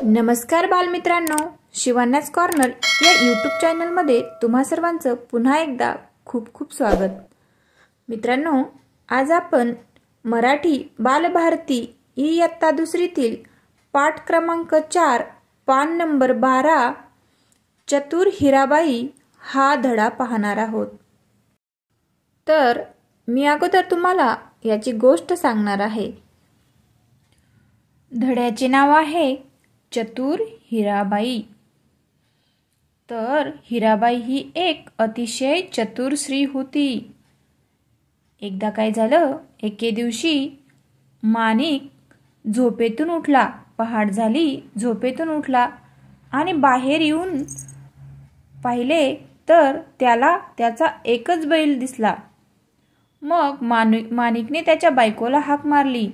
नमस्कार बालमित्रांनो, शिवान्यास कॉर्नर या यूट्यूब चॅनलमध्ये तुम्हा सर्वांचं पुन्हा एकदा खूप खूप स्वागत। मित्रांनो, आज आपण मराठी बालभारती इयत्ता दुसरीतील पाठ क्रमांक 4 पान नंबर 12 चतुर हिराबाई हा धडा पाहणार आहोत। तर मी अगोदर तुम्हाला याची गोष्ट सांगणार आहे। धड्याचे नाव आहे चतुर हिराबाई। तर हिराबाई ही एक अतिशय चतुर स्त्री होती। एकदा काय झालं, एके दिवशी माणिक झोपेतून उठला, पहाट झाली, झोपेतून उठला आणि बाहेर येऊन पाहिले तर त्याला त्याचा एकच बैल दिसला। मग माणिकने त्याच्या बायकोला हाक मारली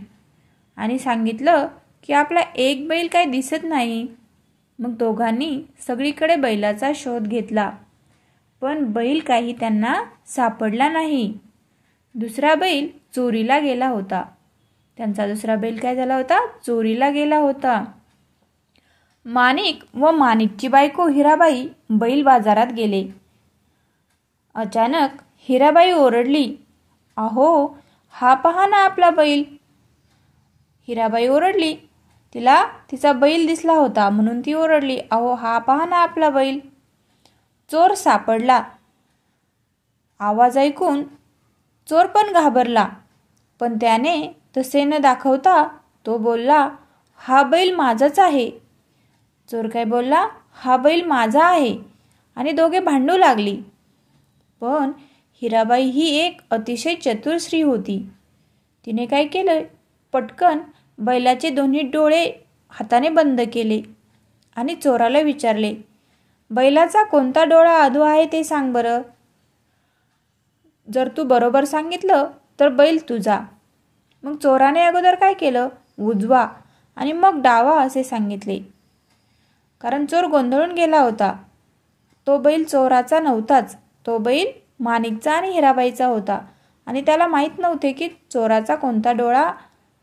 आणि सांगितलं की आपला एक बैल काही दिसत नाही। मग दोघांनी सगळीकडे बैलाचा शोध घेतला, पण बैल काही त्यांना सापडला नाही। दुसरा बैल चोरीला गेला होता। त्यांचा दुसरा बैल काय झाला होता? चोरीला गेला होता। माणिक व माणिकची बायको हिराबाई बैल बाजारात गेले। अचानक हिराबाई ओरडली, "अहो, हा पहा ना आपला बैल." हिराबाई ओरडली, तिला तिचा बैल दिसला होता म्हणून ती ओरडली, "अहो, हा पहा ना आपला बैल." चोर सापडला। आवाज ऐकून चोर पण घाबरला, पण त्याने तसे न दाखवता तो बोलला, "हा बैल माझाच आहे." चोर काय बोलला, "हा बैल माझा आहे." आणि दोघे भांडू लागली। पण हिराबाई ही एक अतिशय चतुर स्त्री होती। तिने काय केलं, पटकन बैलाचे दोन्ही डोळे हाताने बंद केले आणि चोराला विचारले, "बैलाचा कोणता डोळा अधू आहे ते सांग बरं. जर तू बरोबर सांगितलं तर बैल तुझा." मग चोराने अगोदर काय केलं, उजवा आणि मग डावा असे सांगितले, कारण चोर गोंधळून गेला होता। तो बैल चोराचा नव्हताच, तो बैल माणिकचा आणि हिराबाईचा होता आणि त्याला माहीत नव्हते की चोराचा कोणता डोळा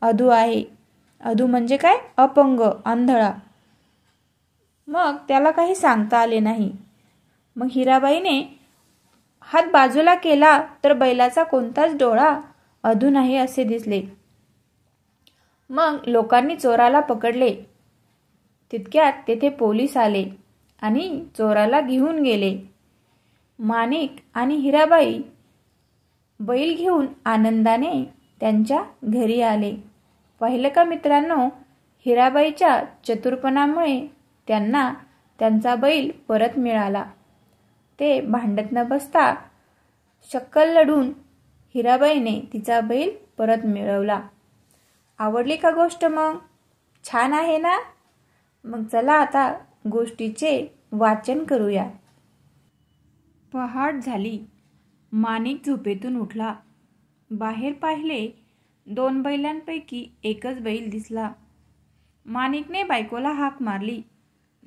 अधू आहे। अधू म्हणजे काय? अपंग, आंधळा। मग त्याला काही सांगता आले नाही। मग हिराबाईने हात बाजूला केला तर बैलाचा कोणताच डोळा अधू नाही असे दिसले। मग लोकांनी चोराला पकडले। तितक्यात तेथे पोलीस आले आणि चोराला घेऊन गेले। माणिक आणि हिराबाई बैल घेऊन आनंदाने त्यांच्या घरी आले। पाहिलं का मित्रांनो, हिराबाईच्या चतुरपणामुळे त्यांना त्यांचा बैल परत मिळाला। ते भांडत न बसता शक्कल लढून हिराबाईने तिचा बैल परत मिळवला। आवडली का गोष्ट? मग छान आहे ना? मग चला आता गोष्टीचे वाचन करूया। पहाट झाली, माणिक झोपेतून उठला, बाहेर पाहिले, दोन बैलांपैकी एकच बैल दिसला। माणिकने बायकोला हाक मारली।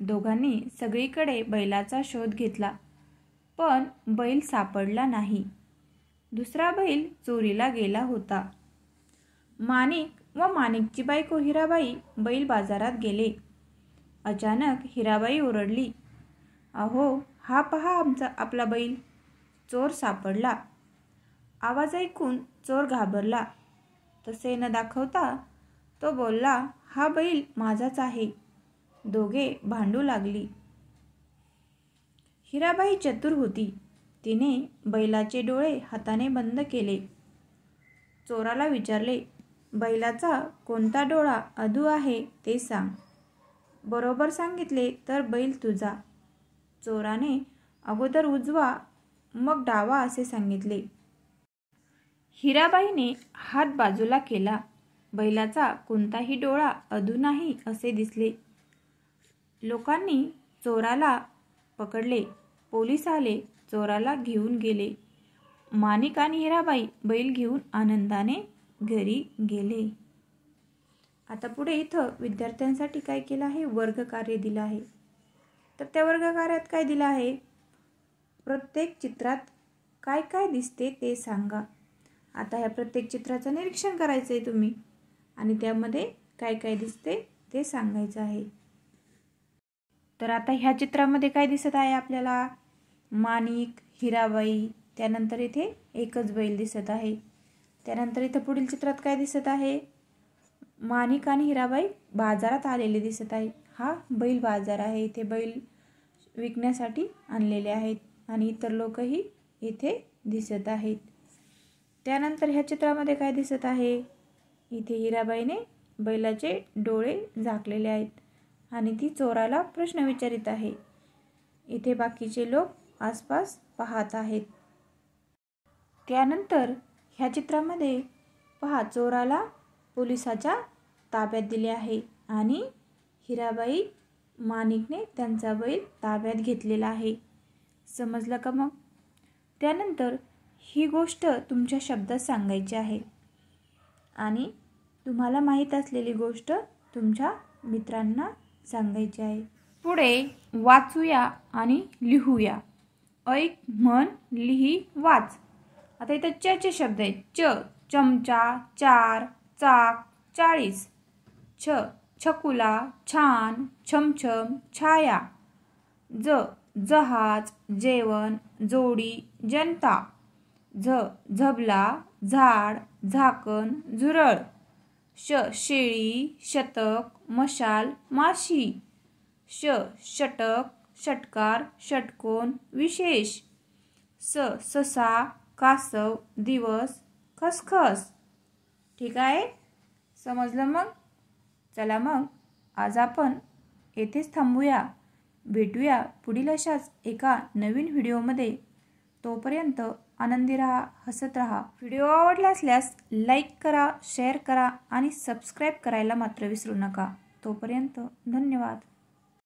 दोघांनी सगळीकडे बैलाचा शोध घेतला, पण बैल सापडला नाही। दुसरा बैल चोरीला गेला होता। माणिक व माणिकची बायको हिराबाई बैल बाजारात गेले। अचानक हिराबाई ओरडली, "अहो, हा पहा आपला बैल." चोर सापडला। आवाज ऐकून चोर घाबरला, तसे न दाखवता तो बोलला, "हा बैल माझाच आहे." दोघे भांडू लागली। हिराबाई चतुर होती। तिने बैलाचे डोळे हाताने बंद केले। चोराला विचारले, "बैलाचा कोणता डोळा अधू आहे ते सांग. बरोबर सांगितले तर बैल तुझा." चोराने अगोदर उजवा मग डावा असे सांगितले। हिराबाईने हात बाजूला केला। बैलाचा कोणताही डोळा अधू नाही असे दिसले। लोकांनी चोराला पकडले। पोलीस आले, चोराला घेऊन गेले। माणिक आणि हिराबाई बैल घेऊन आनंदाने घरी गेले। आता पुढे इथं विद्यार्थ्यांसाठी काय केलं आहे, वर्ग कार्य दिलं आहे। तर त्या वर्ग कार्यात काय दिलं आहे, प्रत्येक चित्रात काय काय दिसते ते सांगा। आता ह्या प्रत्येक चित्राचं निरीक्षण करायचं आहे तुम्ही आणि त्यामध्ये काय काय दिसते ते सांगायचं आहे। तर आता ह्या चित्रामध्ये काय दिसत आहे आपल्याला? माणिक, हिराबाई, त्यानंतर इथे एकच बैल दिसत आहे. त्यानंतर इथे पुढील चित्रात काय दिसत आहे? माणिक आणि हिराबाई बाजारात आलेले दिसत आहे. हा बैल बाजार आहे. इथे बैल विकण्यासाठी आणलेले आहेत आणि इतर लोकही इथे दिसत आहेत. त्यानंतर ह्या चित्रामध्ये काय दिसत आहे? इथे हिराबाईने बैलाचे डोळे झाकलेले आहेत आणि ती चोराला प्रश्न विचारित आहे. इथे बाकीचे लोक आसपास पाहत आहेत. त्यानंतर ह्या चित्रामध्ये पहा, चोराला पोलिसाच्या ताब्यात दिले आहे आणि हिराबाई, माणिकने त्यांचा बैल ताब्यात घेतलेला आहे. समजलं का मग? त्यानंतर ही गोष्ट तुमच्या शब्दात सांगायची आहे आणि तुम्हाला माहीत असलेली गोष्ट तुमच्या मित्रांना सांगायची आहे. पुढे वाचूया आणि लिहूया. ऐक, म्हण, लिही, वाच. आता इथं चे शब्द आहेत. चमचा, चार, चाक, 40. छकुला, छान, छमछम, छाया. जहाज, जेवण, जोडी, जनता. झबला, झाड, झाकण, झुरळ. शेळी, शतक, मशाल, माशी. षटक, षटकार, षटकोन, विशेष. ससा, कासव, दिवस, खसखस. ठीक आहे, समजलं मग? चला मग आज आपण येथेच थांबूया. भेटूया पुढील अशाच एका नवीन व्हिडिओमध्ये. तोपर्यंत आनंदी राहा, हसत राहा. व्हिडिओ आवडला असल्यास लाईक करा, शेअर करा आणि सबस्क्राईब करायला मात्र विसरू नका. तोपर्यंत धन्यवाद.